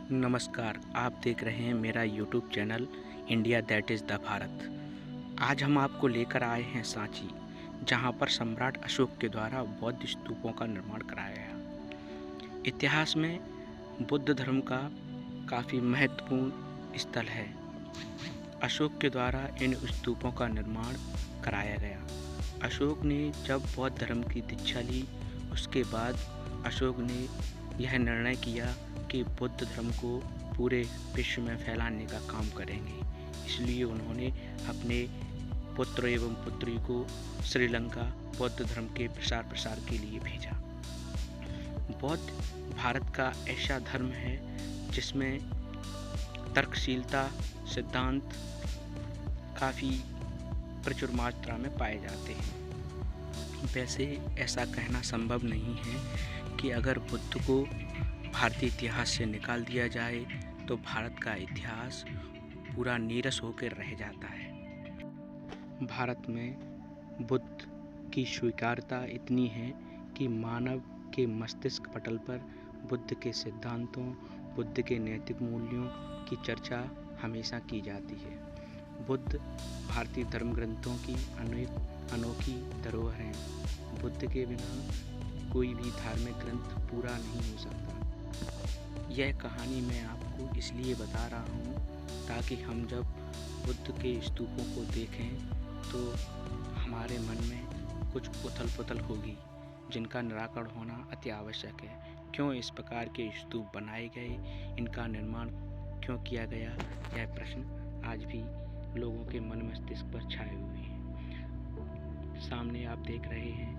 नमस्कार, आप देख रहे हैं मेरा YouTube channel India that is the Bharat. आज हम आपको लेकर आए हैं सांची, जहां पर सम्राट अशोक के द्वारा बौद्ध स्तूपों का निर्माण कराया गया। इतिहास में बुद्ध धर्म का काफ़ी महत्वपूर्ण स्थल है। अशोक के द्वारा इन स्तूपों का निर्माण कराया गया। अशोक ने जब बौद्ध धर्म की दीक्षा ली, उसके बाद अशोक ने यह निर्णय किया कि बुद्ध धर्म को पूरे विश्व में फैलाने का काम करेंगे। इसलिए उन्होंने अपने पुत्र एवं पुत्री को श्रीलंका बौद्ध धर्म के प्रसार के लिए भेजा। बौद्ध भारत का ऐसा धर्म है जिसमें तर्कशीलता सिद्धांत काफ़ी प्रचुर मात्रा में पाए जाते हैं। वैसे ऐसा कहना संभव नहीं है कि अगर बुद्ध को भारतीय इतिहास से निकाल दिया जाए तो भारत का इतिहास पूरा नीरस होकर रह जाता है। भारत में बुद्ध की स्वीकार्यता इतनी है कि मानव के मस्तिष्क पटल पर बुद्ध के सिद्धांतों, बुद्ध के नैतिक मूल्यों की चर्चा हमेशा की जाती है। बुद्ध भारतीय धर्म ग्रंथों की अनोखी धरोहर हैं। बुद्ध के बिना कोई भी धार्मिक ग्रंथ पूरा नहीं हो सकता। यह कहानी मैं आपको इसलिए बता रहा हूँ ताकि हम जब बुद्ध के स्तूपों को देखें तो हमारे मन में कुछ उथल पुथल होगी, जिनका निराकरण होना अति आवश्यक है। क्यों इस प्रकार के स्तूप बनाए गए, इनका निर्माण क्यों किया गया, यह प्रश्न आज भी लोगों के मन मस्तिष्क पर छाए हुए हैं। सामने आप देख रहे हैं,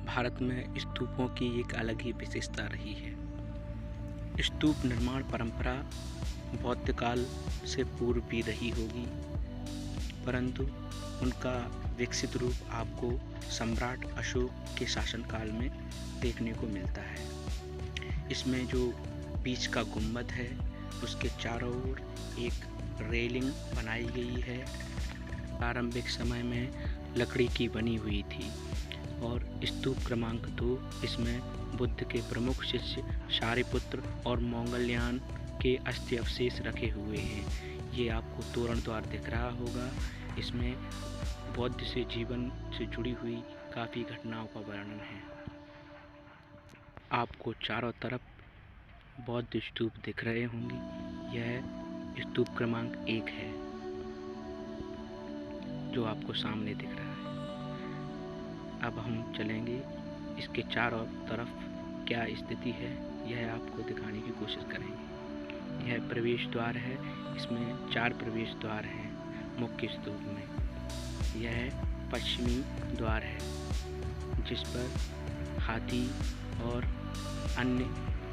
भारत में स्तूपों की एक अलग ही विशेषता रही है। स्तूप निर्माण परंपरा बौद्ध काल से पूर्व भी रही होगी, परंतु उनका विकसित रूप आपको सम्राट अशोक के शासनकाल में देखने को मिलता है। इसमें जो बीच का गुंबद है, उसके चारों ओर एक रेलिंग बनाई गई है। प्रारंभिक समय में लकड़ी की बनी हुई थी। और स्तूप क्रमांक 2, इसमें बुद्ध के प्रमुख शिष्य शारिपुत्र और मोंगलयान के अस्थि अवशेष रखे हुए हैं। ये आपको तोरण द्वार दिख रहा होगा। इसमें बौद्ध से जीवन से जुड़ी हुई काफ़ी घटनाओं का वर्णन है। आपको चारों तरफ बौद्ध स्तूप दिख रहे होंगे। यह स्तूप क्रमांक 1 है जो आपको सामने दिख रहा है। अब हम चलेंगे, इसके चारों तरफ क्या स्थिति है यह आपको दिखाने की कोशिश करेंगे। यह प्रवेश द्वार है। इसमें 4 प्रवेश द्वार हैं मुख्य स्तूप में। यह पश्चिमी द्वार है जिस पर हाथी और अन्य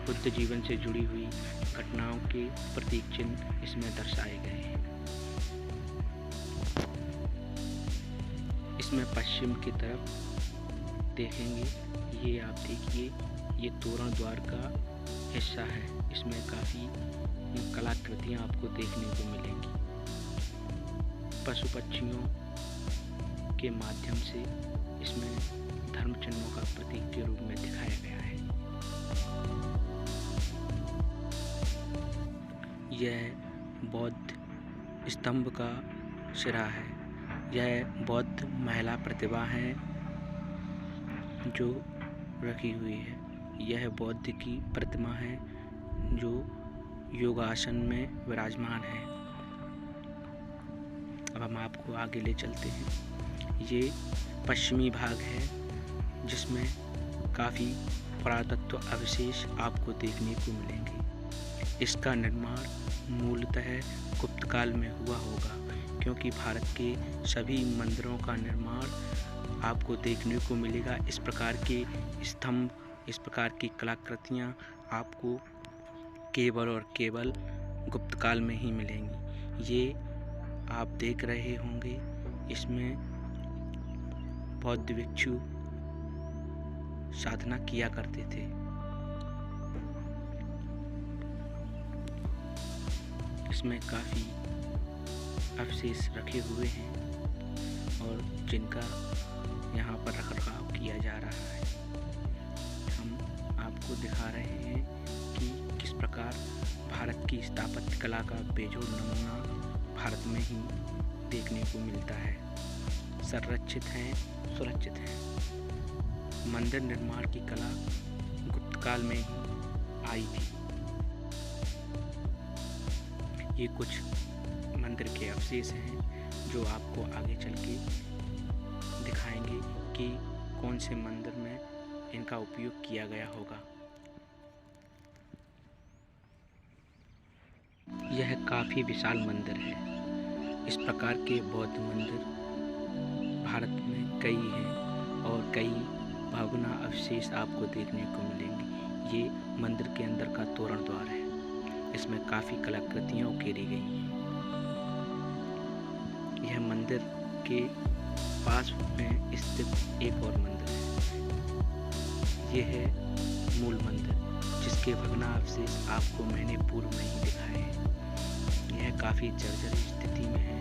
बुद्ध जीवन से जुड़ी हुई घटनाओं के प्रतीक चिन्ह इसमें दर्शाए गए हैं। इसमें पश्चिम की तरफ देखेंगे, ये आप देखिए, ये तोरण द्वार का हिस्सा है। इसमें काफ़ी कलाकृतियाँ आपको देखने को मिलेंगी। पशु पक्षियों के माध्यम से इसमें धर्म चिन्हों का प्रतीक के रूप में दिखाया गया है। यह बौद्ध स्तंभ का सिरा है। यह बौद्ध महिला प्रतिमा है जो रखी हुई है। यह बौद्ध की प्रतिमा है जो योगासन में विराजमान है। अब हम आपको आगे ले चलते हैं। ये पश्चिमी भाग है जिसमें काफ़ी पुरातत्व अवशेष आपको देखने को मिलेंगे। इसका निर्माण मूलतः गुप्त काल में हुआ होगा, क्योंकि भारत के सभी मंदिरों का निर्माण आपको देखने को मिलेगा। इस प्रकार के स्तंभ, इस प्रकार की कलाकृतियाँ आपको केवल और केवल गुप्त काल में ही मिलेंगी। ये आप देख रहे होंगे, इसमें बौद्ध भिक्षु साधना किया करते थे। इसमें काफ़ी अवशेष रखे हुए हैं और जिनका यहाँ पर रखरखाव किया जा रहा है। हम आपको दिखा रहे हैं कि किस प्रकार भारत की स्थापत्य कला का बेजोड़ नमूना भारत में ही देखने को मिलता है। संरक्षित हैं, सुरक्षित हैं। मंदिर निर्माण की कला गुप्त काल में ही आई थी। ये कुछ मंदिर के अवशेष हैं जो आपको आगे चल के दिखाएंगे कि कौन से मंदिर में इनका उपयोग किया गया होगा। यह काफ़ी विशाल मंदिर है। इस प्रकार के बौद्ध मंदिर भारत में कई हैं और कई भवना अवशेष आपको देखने को मिलेंगे। ये मंदिर के अंदर का तोरण द्वार है। इसमें काफ़ी कलाकृतियाँ उकेरी गई हैं। यह मंदिर के पास में स्थित एक और मंदिर है। यह है मूल मंदिर, जिसके भग्नावशेष आपको मैंने पूर्व में ही दिखाए हैं। यह काफ़ी जर्जर स्थिति में है।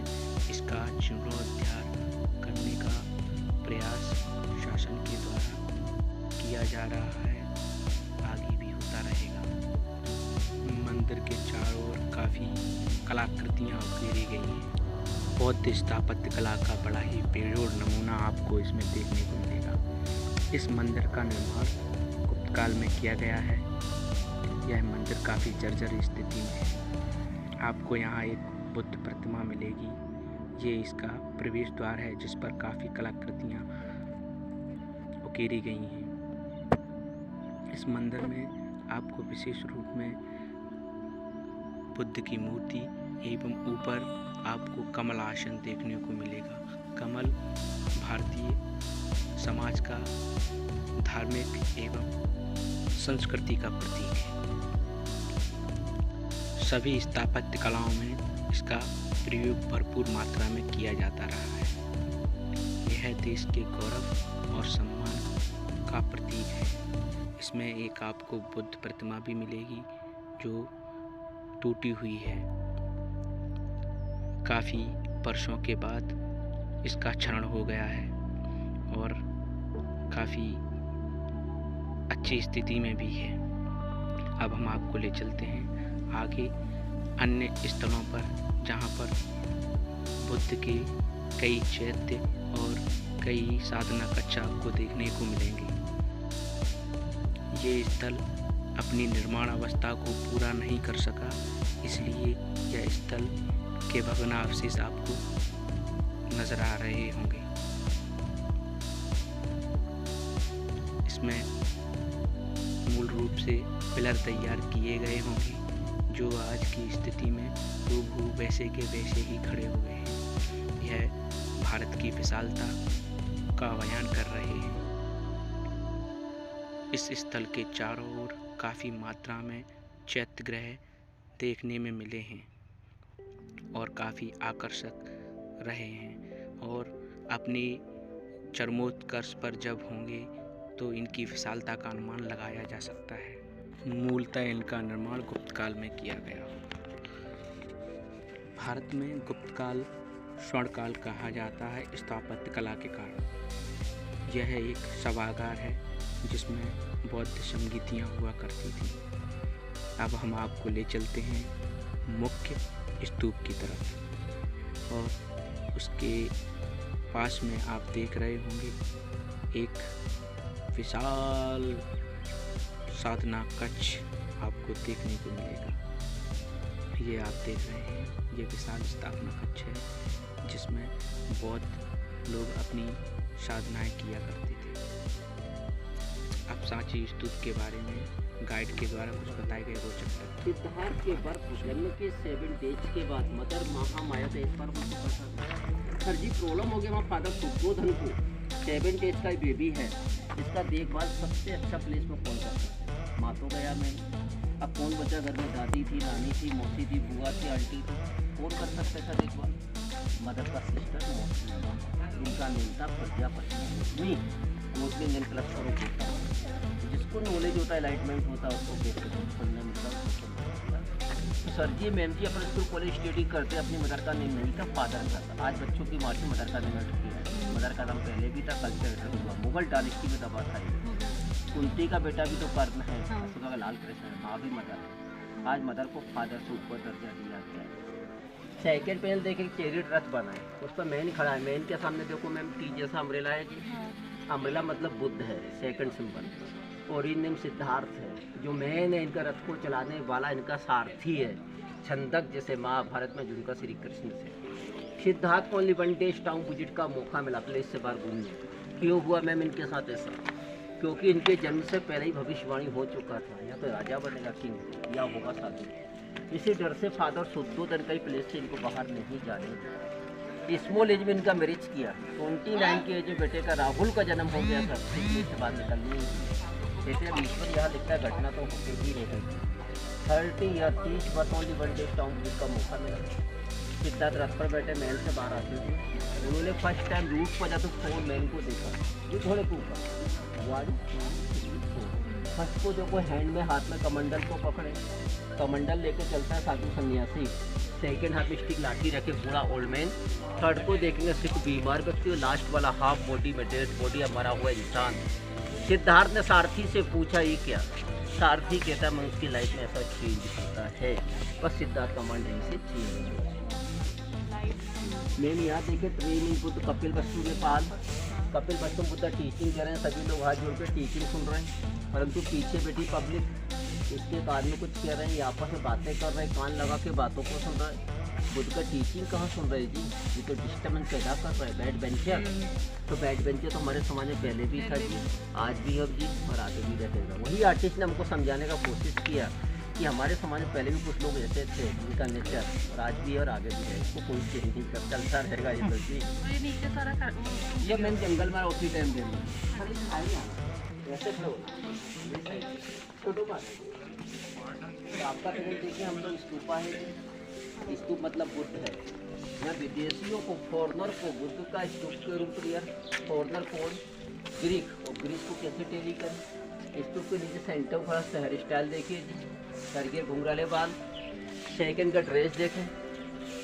इसका जीर्णोद्धार करने का प्रयास शासन के द्वारा किया जा रहा है, आगे भी होता रहेगा। मंदिर के चारों ओर काफ़ी कलाकृतियाँ उकेरी गई हैं। बौद्ध स्थापत्य कला का बड़ा ही बेजोड़ नमूना आपको इसमें देखने को मिलेगा। इस मंदिर का निर्माण गुप्त काल में किया गया है। यह मंदिर काफ़ी जर्जर स्थिति में है। आपको यहाँ एक बुद्ध प्रतिमा मिलेगी। ये इसका प्रवेश द्वार है, जिस पर काफ़ी कलाकृतियाँ उकेरी गई हैं। इस मंदिर में आपको विशेष रूप में बुद्ध की मूर्ति एवं ऊपर आपको कमल आसन देखने को मिलेगा। कमल भारतीय समाज का धार्मिक एवं संस्कृति का प्रतीक है। सभी स्थापत्य कलाओं में इसका प्रयोग भरपूर मात्रा में किया जाता रहा है। यह देश के गौरव और सम्मान का प्रतीक है। इसमें एक आपको बुद्ध प्रतिमा भी मिलेगी जो टूटी हुई है। काफ़ी वर्षों के बाद इसका क्षरण हो गया है और काफ़ी अच्छी स्थिति में भी है। अब हम आपको ले चलते हैं आगे अन्य स्थलों पर, जहाँ पर बुद्ध के कई चैत्य और कई साधना कक्षा आपको देखने को मिलेंगे। ये स्थल अपनी निर्माण अवस्था को पूरा नहीं कर सका, इसलिए यह स्थल के भग्नावशेष आपको नजर आ रहे होंगे। इसमें मूल रूप से पिलर तैयार किए गए होंगे जो आज की स्थिति में हूबहू वैसे के वैसे ही खड़े हुए हैं। यह भारत की विशालता का बयान कर रहे हैं। इस स्थल के चारों ओर काफ़ी मात्रा में चैत्यगृह देखने में मिले हैं और काफ़ी आकर्षक रहे हैं और अपनी चरमोत्कर्ष पर जब होंगे तो इनकी विशालता का अनुमान लगाया जा सकता है। मूलतः इनका निर्माण गुप्त काल में किया गया। भारत में गुप्त काल स्वर्ण काल कहा जाता है स्थापत्य कला के कारण। यह एक सभागार है जिसमें बौद्ध संगीतियाँ हुआ करती थी। अब हम आपको ले चलते हैं मुख्य स्तूप की तरफ और उसके पास में आप देख रहे होंगे एक विशाल साधना कक्ष आपको देखने को मिलेगा। ये आप देख रहे हैं, ये विशाल स्थापना कक्ष है जिसमें बौद्ध लोग अपनी साधनाएं किया करते थे। अब सांची स्तूप के बारे में गाइड के द्वारा कुछ बताए गए रोचक तथ्य। सिद्धार्थ के बर्थ जन्म के 7 डेज के बाद मदर महामाया का एक बार हो चुका था। सर जी प्रॉब्लम हो गया, वहाँ फादर सुबोधन को 7 डेज का बेबी है, इसका देखभाल सबसे अच्छा प्लेस में कौन करता है? माँ तो गया मैं, अब कौन बचा घर में? दादी थी, नानी थी, मौसी थी, बुआ थी, आंटी थी, कौन कर सकता था देखभाल? मदर का सिस्टर मौसी, इनका नेम था प्रजापति। मुस्लिम नेम प्लस करो होता है, जिसको नॉलेज होता है, एलाइटमेंट होता है, उसको देखते पढ़ने मिलता। सर जी मैम जी अपन स्कूल कॉलेज स्टडी करते, अपनी मदर का नेम नहीं था, फादर का था। आज बच्चों की माँ से मदर का नेम रखी है। मदर का नाम पहले भी था, कल्चर हुआ, मुगल डायनेस्टी में दबा था। कुंती का बेटा भी तो कर्ण है, उसका लाल कृष्ण है, माँ भी मदर है। आज मदर को फादर से ऊपर दर्जा दिया गया है। सेकेंड पैनल देखें, चैरियट रथ बना है, उस पर मैन खड़ा है। मैन के सामने देखो मैम टी जैसा अम्ब्रेला है जी। अम्ब्रेला मतलब बुद्ध है, सेकंड सिंबल। और इन नेम सिद्धार्थ है, जो मैन है इनका रथ को चलाने वाला, इनका सारथी है। छंदक जैसे महाभारत में जिनका श्री कृष्ण से। सिद्धार्थ को only one day town visit का मौका मिला प्लेस से बाहर घूमने। क्यों हुआ मैम इनके साथ ऐसा? क्योंकि इनके जन्म से पहले ही भविष्यवाणी हो चुका था, या तो राजा बनेगा किंग या होगा साधु। इसी डर से फादर शुद्धोधन कई प्लेस से इनको बाहर नहीं जाने। स्मॉल एज में इनका मैरिज किया। 29 की एज में बेटे का राहुल का जन्म हो गया था। से बाहर निकलनी जैसे अब ईश्वर यहाँ लिखता है, घटना तो होती ही रहेगी। 30 या 30 वर्ष only one day town visit का मौका मिला। सिद्धार्थ रथ पर बैठे महल से बाहर आते थे। उन्होंने फर्स्ट टाइम रूट पर जाते 4 मैन को देखा, जो घोड़े के ऊपर। 1 2 3 4। फर्स्ट को जो कोई हैंड में हाथ में कमंडल को पकड़े, कमंडल लेके चलता है साधु सन्यासी। सेकेंड हाथ में स्टिक लाठी रखे बूढ़ा ओल्ड मैन। थर्ड को देखेंगे सिर्फ बीमार व्यक्ति। और लास्ट वाला हाफ बॉडी में डेड बॉडी मरा हुआ इंसान। सिद्धार्थ ने सारथी से पूछा ये क्या? सारथी कहता मैं उसकी लाइफ में ऐसा चेंज होता है। बस सिद्धार्थ का मन यहीं से चेंज। मैंने यहाँ देखे ट्रेनिंग बुद्ध कपिल वस्तु के पाल। कपिल वस्तु बुद्ध टीचिंग कर रहे हैं, सभी लोग हाथ जोड़ के टीचिंग सुन रहे हैं, परंतु पीछे बैठी पब्लिक इसके कान में कुछ कह रहे हैं, आपस में बातें कर रहे हैं, कान लगा के बातों को सुन रहे हैं। बुद्ध का टीचिंग कहाँ सुन रहे जी? ये तो डिस्टर्बेंस पैदा कर रहा है। बैड बेंचर, तो बैड बेंचर तो हमारे समाज में पहले भी था जी, आज भी अब जी, और आगे भी रहेगा। वही आर्टिस्ट ने हमको समझाने का कोशिश किया कि हमारे समाज में पहले भी कुछ लोग ऐसे थे जिनका नेचर और आज भी और आगे भी है, इसको कोई चेंज नहीं कर, चलता रहेगा ये तो जी। ये मैंने जंगल में उसी टाइम दे ऐसे छोटो बात है। आपका पेरेंट देखिए, हम लोग स्तूपा है। स्तूप मतलब बुद्ध है। मैं विदेशियों को, फॉरनर को बुद्ध का स्तूप के रूप लिया। फॉरनर कौन? ग्रीक। और ग्रीक को कैसे टेली करें? स्तूप के नीचे सेंटर का हेयर स्टाइल देखिए जी, सर के घुंघराले बाल। सेकंड का ड्रेस देखें।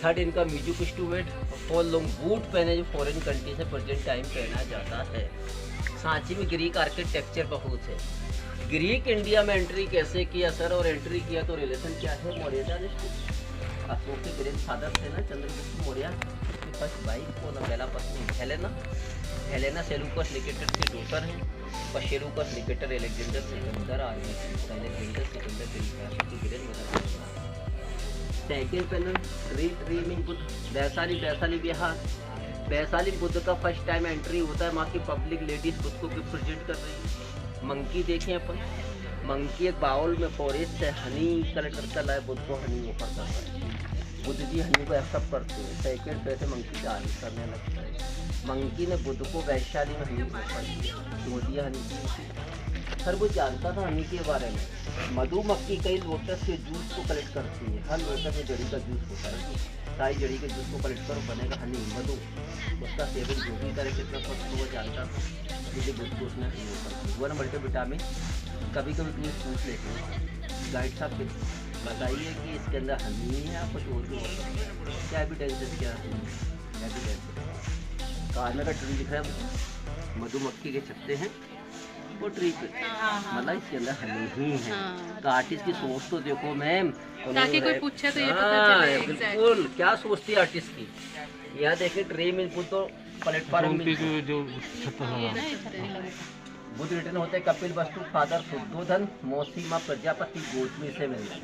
थर्ड इनका म्यूजिक इंस्ट्रूमेंट। और 4 लोग बूट पहने जो फॉरेन कंट्री से प्रेजेंट टाइम पहना जाता है। सांची में ग्रीक आर्किटेक्चर बहुत है। ग्रीक इंडिया में एंट्री कैसे किया सर? और एंट्री किया तो रिलेशन क्या है? मौर्य डायनेस्टी। अशोक के ग्रेट फादर थे ना चंद्रगुप्त मौर्य। उसकी फर्स्ट वाइफ को ना पहला पत्नी हेलेना। हेलेना सेलूकस निकेटर की डॉटर है। और सेलूकस निकेटर एलेक्जेंडर सिकंदर आदमी एलेक्जेंडर सिकंदर की great mother. Second panel tree mean Buddha. Vaishali Bihar. Vaishali Buddha का फर्स्ट टाइम एंट्री होता है। वहाँ की पब्लिक लेडीज बुद्ध को प्रेजेंट कर रही है। मंकी देखें अपन, मंकी एक बाउल में फॉरेस्ट से हनी कलेक्ट करता लाए, बुद्ध को हनी ऑफर कर रहा है। बुद्ध जी हनी को एक्सेप्ट करते हैं। सेकेंड पैसे मंकी का आगे करने लगता है। मंकी ने बुद्ध को वैशाली में हनी ऑफर किया, तो दिया हनी की। सर वो जानता था हनी के बारे में। मधुमक्खी कई लोटस के जूस को कलेक्ट करती है। हर लोटस में जड़ी का जूस होता है, सारी जड़ी के जूस को कलेक्ट करो बनेगा हनी, मधु। उसका सेवन जो भी करे कितना स्वस्थ वो जानता था, इसलिए बुद्ध को उसने हनी ऑफर किया। वो मल्टीविटामिन कभी कभी प्लीज पूछ लेते हैं गाइड साहब के, बताइए कि इसके अंदर हनी है या कुछ और भी हो सकता है? क्या एविडेंस? क्या एविडेंस? कार का ट्री दिख रहा है, मधुमक्खी के छत्ते हैं वो ट्री पे, मतलब इसके अंदर हनी ही है। तो आर्टिस्ट की सोच तो देखो मैम, ताकि कोई पूछे तो ये पता चले। बिल्कुल क्या सोचती है आर्टिस्ट की। यहाँ देखिए ट्री में तो प्लेटफॉर्म जो बुद्ध रिटर्न होते कपिल वस्तु फादर शुद्धोधन मौसी माँ प्रजापति गोचमी से मिलते।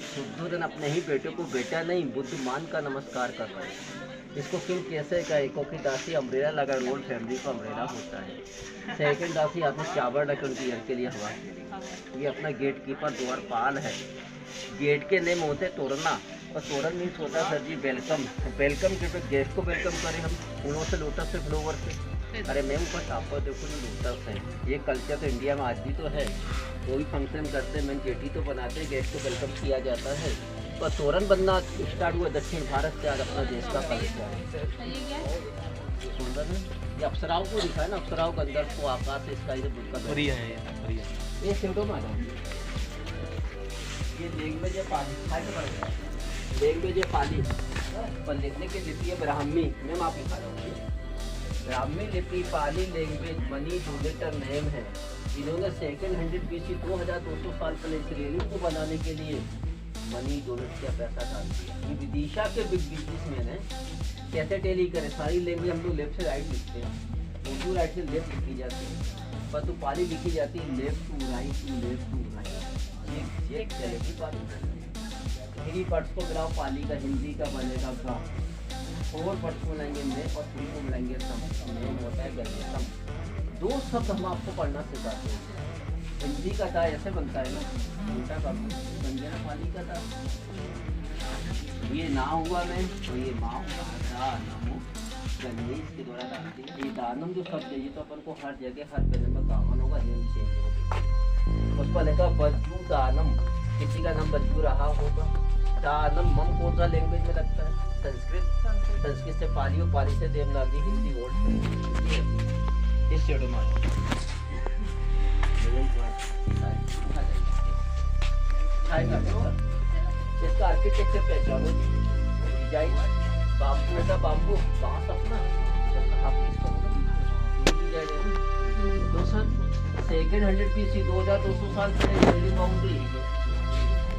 शुद्धोधन अपने ही बेटे को बेटा नहीं बुद्ध मान का नमस्कार कर रहे हैं। इसको क्यों कैसे कहे? क्योंकि दासी अम्ब्रेला लगा, रोल फैमिली को अम्ब्रेला होता है। सेकंड दासी हाथ में चावल रखे उनकी ईयर के लिए हवा के लिए। ये अपना गेट कीपर द्वारपाल है। गेट के नेम होते तोरना, और तोरण मीन्स होता है सर जी वेलकम। वेलकम के गेस्ट को वेलकम करें हम फूलों से, लोटस से, फ्लोवर से। अरे मैम ऊपर टापर देखो जो लोटस है। ये कल्चर तो इंडिया में आज भी तो है। कोई फंक्शन करते हैं मैम जेटी तो बनाते हैं, गेस्ट को वेलकम किया जाता है। पर तोरण बनना स्टार्ट हुआ दक्षिण भारत से। आज अपना देश का कल्चर सुंदर है। ये अप्सराओं को दिखा है ना, अप्सराओं के अंदर को आकाश इसका ये बुद्ध का ये शेडो में ये लैंग्वेज है पाली, लैंग्वेज है पाली पर लिखने की लिपि है ब्राह्मी। मैम आप लिखा रहे ब्राह्मी लिपि पाली लैंग्वेज मनी जो लेटर नेम है। इन्होंने 200 BC 2200 साल पहले इस रेलिंग को बनाने के लिए मनी डोनट का पैसा डाल दिया। ये विदिशा के बिग बिजनेसमैन है। कैसे टेली करें, सारी लैंग्वेज हम लोग लेफ्ट से राइट लिखते हैं, उर्दू राइट से लेफ्ट लिखी जाती है, पर तो पाली लिखी जाती है left to right to left to right. ये चलेगी पाली। थ्री पार्ट्स को मिलाओ पाली का, हिंदी का बनेगा गा। 4 पार्ट्स को मिलाएंगे में और 3 को मिलाएंगे सम। में होता है गलतम। 2 शब्द हम आपको पढ़ना सिखाते हैं। हिंदी का था ऐसे बनता है ना, उल्टा कर बन गया ना पाली का था। ये ना हुआ मैं तो ये माँ हुआ नमो गणेश इसके द्वारा डाल दिया। ये दानम जो शब्द है ये तो अपन को हर जगह हर पहले में कॉमन होगा, नेम चेंज होगा। उस पर लिखा बज्जू दानम, किसी का नाम बज्जू रहा होगा। दानम मम कौन सा लैंग्वेज में लगता है? संस्कृत। संस्कृत से पाली और पाली से देवनागरी, हिंदी ओल्ड। इस शेडो में इसका आर्किटेक्चर पहचानो, डिजाइन बाम्बू है, बाम्बू बांस अपना तो सर सेकेंड 100 BC 2200 साल पहले रेलिंग बाउंड्री,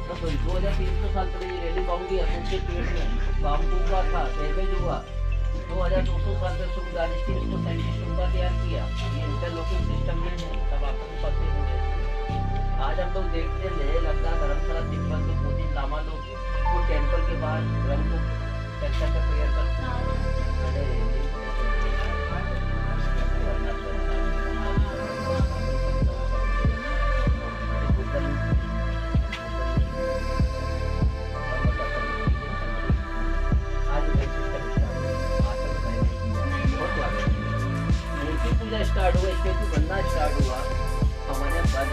2300 साल पहले ये रेलिंग बाउंड्री एसोसिएट पेड़ में बाम्बू का था, डैमेज हुआ। 2200 साल तक सुंग डायनेस्टी में इसको साइंटिस्टों का तैयार किया। ये इंटरलॉकिंग सिस्टम में है, तब आपको पता होंगे। आज हम लोग देखते हैं लेह लद्दाख धर्मशाला तिब्बत में पूजी लामा लोग वो टेंपल के बाहर रंग को चर्चा कर प्रेयर करते हैं। पूजा स्टार्ट हुआ, स्टेचू बनना स्टार्ट हुआ हमारे बाद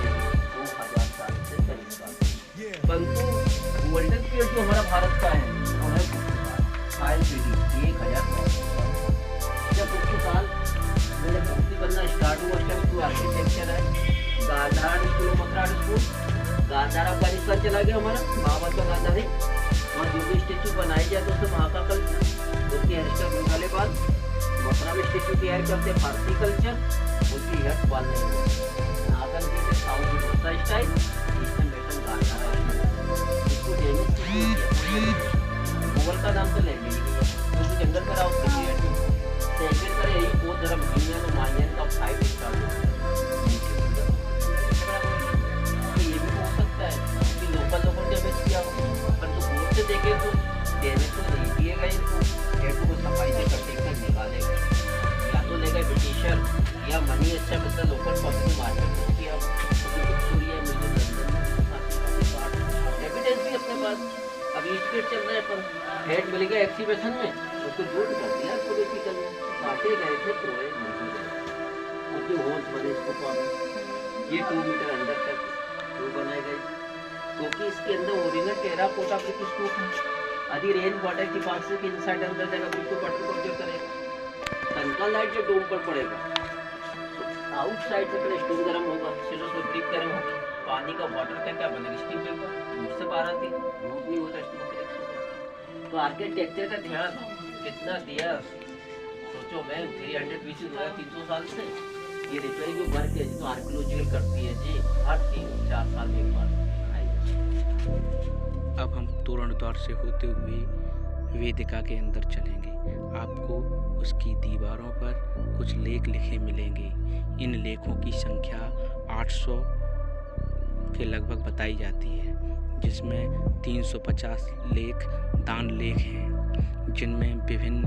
2000 साल से करीब। परंतु गोल्डन पीरियड जो हमारा भारत का है वो है 1000 जब 200 साल मेरे मूर्ति बनना स्टार्ट हुआ। उस टाइम आर्किटेक्चर है गांधार स्कूल, मथुरा स्कूल। गांधार अफगानिस्तान चला गया हमारा, महात्मा गांधी ने और जो भी स्टेचू बनाई जाए तो उससे महाकाल उसकी हेरिस्टर निकाले बाद मथुरा में स्टेचू तैयार करते हैं। भारतीय कल्चर उसकी हेड बाल नागन के साउथ दूसरा स्टाइल, ईस्टर्न पैटर्न गांधार है। इसको मुगल का नाम तो लेंगे क्योंकि जंगल पर आओ सेकंड पर यही बौद्ध धर्म दुनिया में मायन का फाइट स्टार्ट हुआ। ये भी हो सकता है कि लोकल लोगों ने डैमेज किया हो, पर तो दूर से देखे तो डैमेज तो नहीं किए गए। इनको हेड को सफाई से कटिंग कर निकाले गए, या तो ले गए ब्रिटिशर या मनी अच्छा मतलब लोकल पब्लिक मार्केट में किया। एविडेंस भी अपने पास अभी स्पीड चल रहा है, पर हेड मिल गया एक्सीबिशन में उसको जूट कर दिया पॉलिटिकल में, काटे गए थे प्रोए उनके होल्स बने इसको पानी। ये 2 मीटर अंदर तक वो बनाए गए क्योंकि इसके अंदर ओरिजिनल टेराकोटा ब्रिक स्तूप है। यदि रेन वाटर की पास से इनसाइड अंदर जाएगा बिल्कुल वाटर को ऑब्जर्व करेगा। सन लाइट जो डोम पर पड़ेगा तो आउटसाइड से पहले स्टोन गर्म होगा, फिर उसमें ब्रिक गर्म होगी, पानी का वाटर का क्या बनेगा स्टीम पेपर, धूप से बाहर आती धूप नहीं होता स्टीम। तो आर्किटेक्चर का ध्यान कितना दिया सोचो। मैं 300 BC 2300 साल से ये रिपेयरिंग जो वर्क है तो आर्कियोलॉजिकल करती है जी, हर 3-4 साल में एक बार। अब हम तोरण द्वार से होते हुए वेदिका के अंदर चलेंगे। आपको उसकी दीवारों पर कुछ लेख लिखे मिलेंगे। इन लेखों की संख्या 800 के लगभग बताई जाती है, जिसमें 350 लेख दान लेख हैं, जिनमें विभिन्न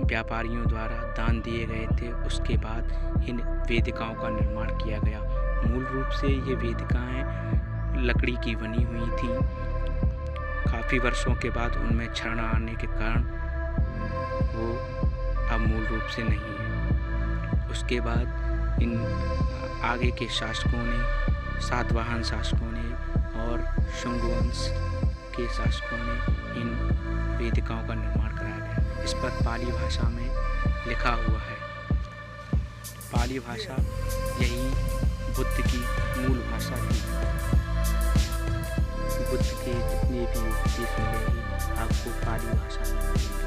व्यापारियों द्वारा दान दिए गए थे। उसके बाद इन वेदिकाओं का निर्माण किया गया। मूल रूप से ये वेदिकाएं लकड़ी की बनी हुई थी। काफ़ी वर्षों के बाद उनमें क्षरण आने के कारण वो अब मूल रूप से नहीं है। उसके बाद इन आगे के शासकों ने, सातवाहन शासकों ने और शुंग वंश के शासकों ने इन वेदिकाओं का निर्माण कराया गया। इस पर पाली भाषा में लिखा हुआ है। पाली भाषा यही बुद्ध की मूल भाषा थी। बुद्ध के जितने भी उपदेश मिलेंगे आपको पाली भाषा में मिलेंगे।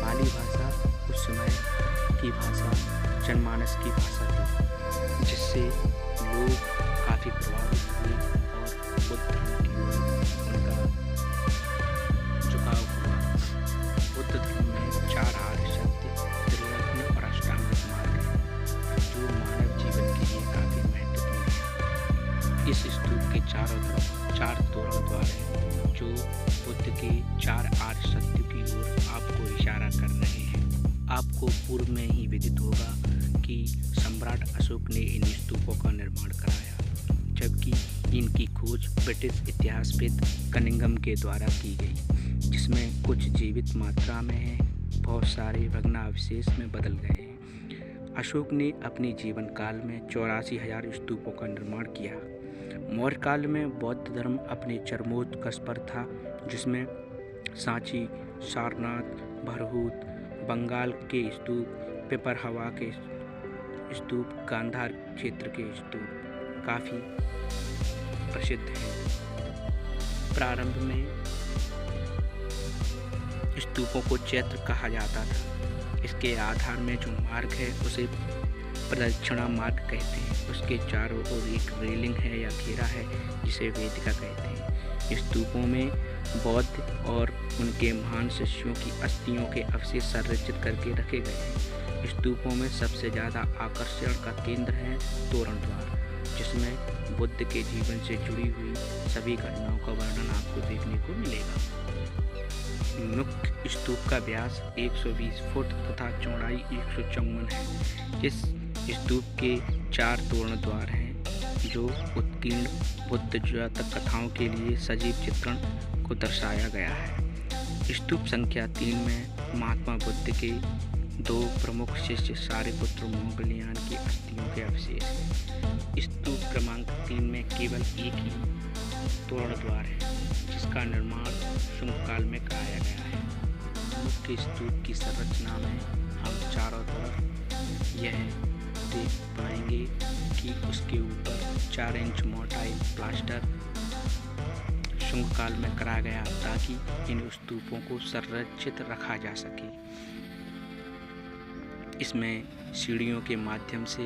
पाली भाषा उस समय की भाषा जनमानस की भाषा थी, जिससे लोग काफ़ी प्रभावित हुए और बुद्ध धर्म की ओर उनका बुद्ध के 4 आर्य सत्यों की ओर आपको इशारा कर रहे हैं। आपको पूर्व में ही विदित होगा कि सम्राट अशोक ने इन स्तूपों का निर्माण कराया, जबकि इनकी खोज ब्रिटिश इतिहासविद कनिंघम के द्वारा की गई, जिसमें कुछ जीवित मात्रा में है, बहुत सारे भग्नावशेष में बदल गए हैं। अशोक ने अपने जीवन काल में 84,000 स्तूपों का निर्माण किया। मौर्य काल में बौद्ध धर्म अपने चरमोत्कर्ष पर था, जिसमें सांची, सारनाथ, भरहूत, बंगाल के स्तूप, पिपरहवा के स्तूप, गांधार क्षेत्र के स्तूप काफ़ी प्रसिद्ध हैं। प्रारंभ में स्तूपों को चैत्र कहा जाता था। इसके आधार में जो मार्ग है उसे प्रदक्षिणा मार्ग कहते हैं। उसके चारों ओर एक रेलिंग है या घेरा है जिसे वेदिका कहते हैं। स्तूपों में बौद्ध और उनके महान शिष्यों की अस्थियों के अवशेष संरक्षित करके रखे गए हैं। स्तूपों में सबसे ज़्यादा आकर्षण का केंद्र है तोरण द्वार, जिसमें बुद्ध के जीवन से जुड़ी हुई सभी घटनाओं का वर्णन आपको देखने को मिलेगा। मुख्य स्तूप का व्यास 120 फुट तथा चौड़ाई 154 है। इस स्तूप के 4 तोरण द्वार हैं, जो उत्कीर्ण बुद्ध जातक कथाओं के लिए सजीव चित्रण को दर्शाया गया है। स्तूप संख्या 3 में महात्मा बुद्ध के 2 प्रमुख शिष्य सारिपुत्र मोगलियान की अस्थियों के अवशेष हैं। स्तूप क्रमांक 3 में केवल एक ही तोरण द्वार है, जिसका निर्माण शुंग काल में कराया गया है। मुख्य स्तूप की संरचना में हम चारों तरफ यह देख पाएंगे कि उसके ऊपर 4 इंच मोटाई प्लास्टर शुंग काल में कराया गया, ताकि इन स्तूपों को संरक्षित रखा जा सके। इसमें सीढ़ियों के माध्यम से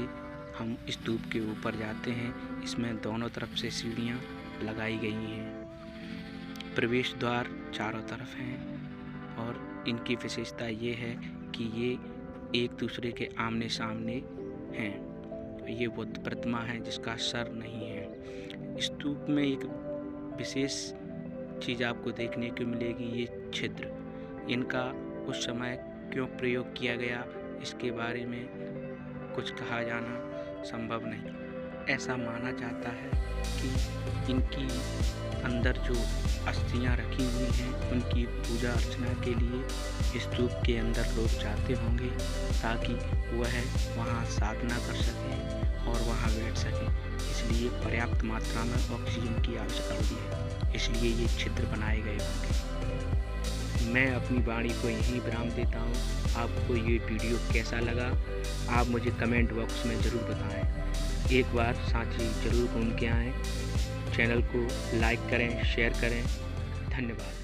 हम स्तूप के ऊपर जाते हैं। इसमें दोनों तरफ से सीढ़ियाँ लगाई गई हैं। प्रवेश द्वार चारों तरफ हैं और इनकी विशेषता ये है कि ये एक दूसरे के आमने सामने हैं। ये बुद्ध प्रतिमा है जिसका सर नहीं है। स्तूप में एक विशेष चीज़ आपको देखने को मिलेगी, ये छिद्र। इनका उस समय क्यों प्रयोग किया गया, इसके बारे में कुछ कहा जाना संभव नहीं। ऐसा माना जाता है कि इनकी अंदर जो अस्थियां रखी हुई हैं, उनकी पूजा अर्चना के लिए स्तूप के अंदर लोग जाते होंगे, ताकि वह वहां साधना कर सकें और वहां बैठ सकें। इसलिए पर्याप्त मात्रा में ऑक्सीजन की आवश्यकता होती है, इसलिए ये छिद्र बनाए गए होंगे। मैं अपनी वाणी को यहीं विराम देता हूँ। आपको ये वीडियो कैसा लगा, आप मुझे कमेंट बॉक्स में ज़रूर बताएं। एक बार सांची ज़रूर घूम के आएँ। चैनल को लाइक करें, शेयर करें। धन्यवाद।